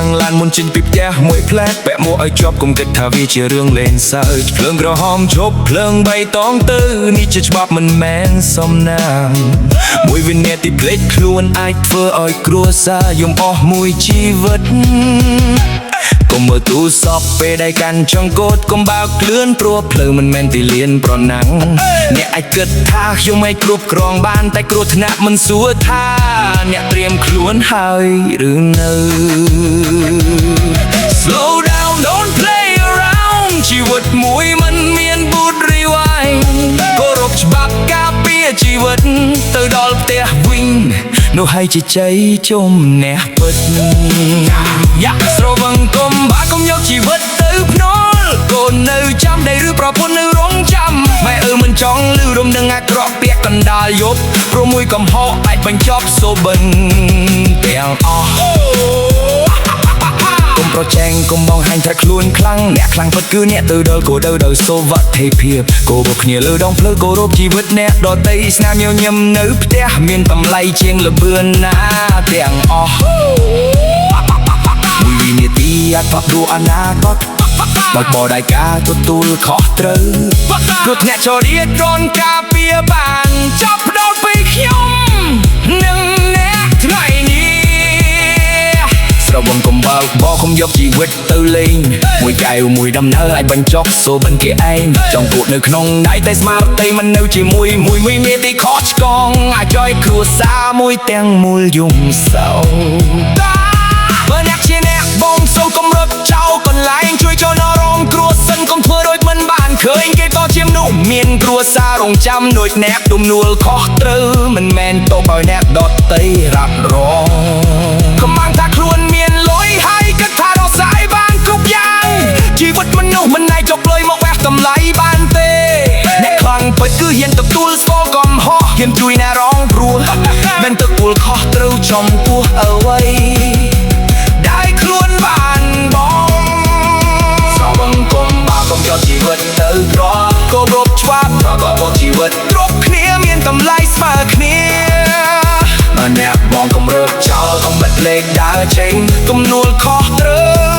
ងឡានមុនចេញពីផ្ទះមួយផ្លែពាក់មួកឲ្យជាប់កុំគិតថាវាជារឿងលេងសើចភ្លើងក្រហមឈប់ភ្លើងបៃតងទៅនេះជាច្បាប់មិនមែនសំណាងមួយវិនាទីភ្លេចខ្លួនអាចធ្វើឲ្យគ្រួសារយំអស់មួយជីវិតកុំមើលទូរស័ព្ទពេលដែលកាន់ចង្កូតកុំបើកលឿនព្រោះភ្លើងមិនមែនទីលានប្រណាំងអ្នកអាចគិតថាខ្ញុំមិនគ្រប់គ្រងបានតែគ្រោះថ្នាក់មិនសួរថាអ្នកត្រៀមខ្លួនហើយឬនៅ Slow down don't play around ជីវិតមួយមិនមាន boot rewind គោរពច្បាប់ការពារជីវិតទៅដល់ផ្ទះវិញនោះហើយជាជ័យជំនះពិតយ៉ាស្រវឹងកុំបាក់កុំយកជីវិតទៅភ្នាល់កូននៅចាំដៃឬប្រពន្ធនៅរងចាំម៉ែមិនចង់លឺរំនឹងអាក្រក់ពាក្យកណ្ដាលយប់ព្រោះមួយកំហុសអាចបញ្ចប់សូបិនទាំងអស់កុំប្រជែងកុំបងហាញថាខ្លួនខ្លាំងអ្នកខ្លាំងពិតគឺអ្នកទៅដល់គោលដៅដោយសុវត្ថិភាពគោរពគ្នាលើដងផ្លូវគោរពជីវិតអ្នកដទៃស្នាមញញឹមនៅផ្ទះមានតម្លៃជាងលបឿនណាទាំងអស់មួយវិនាទីអាចផ្លាស់ប្ដូរអនាគតបើបដៃការទទួលខុសត្រូវព្រោះអ្នកចរិយារនការពារបានចាប់ផ្ដោតពីខ្ញុំនិងអ្នកថ្ងៃនេះស្រវឹងកុំបើកបោកុំយកជីវិតទៅលេងមួយកែវមួយដំណើរអាចបញ្ចុះសូបិនគេឯងចង់គួតនៅក្នុងដៃតែស្មារតីមិននៅជាមួយមួយមានទីខុសឆ្កងអាចឲ្យគ្រួសារមួយទាំងមូលយំសោបើអ្នកជាអ្នកបងសូមកុំរត់ចោលកន្លែងជួយចូលនរងគ្រោះសិនកុំធ្វើដូចមិនបានឃើញគេតជាមនុស្សមានគ្រួសាររងចាំដូចអ្នកទំនួលខុសត្រូវមិនមែនតបឲ្យអ្នកដទៃរ៉ាប់រងកុំបានថាខ្លួនមានលុយហើយគិតថារកសាយបានគ្រប់យ៉ាងជីវិតមនុស្សមិនណៃចុកលុយមកវះតម្លៃបានទេអ្នកខ្លាំងពិតគឺហ៊ានទទួលស្គាល់កំហុសហ៊ានជួយអ្នករងព្រោះមិនទទួលខុសត្រូវចំពោះអ្វីដែលខ្លួនបានបងស្រវឹងកុំបាក់កុំយកជីវិតទៅក្រគោរពច្បាប់ប្រកបជីវិតគ្រប់គ្នាមានតម្លៃស្មើគ្នាអ្នកបងកុំរើចចោលកុំបិទលេខដើរចេញទំនួលខុសត្រូវ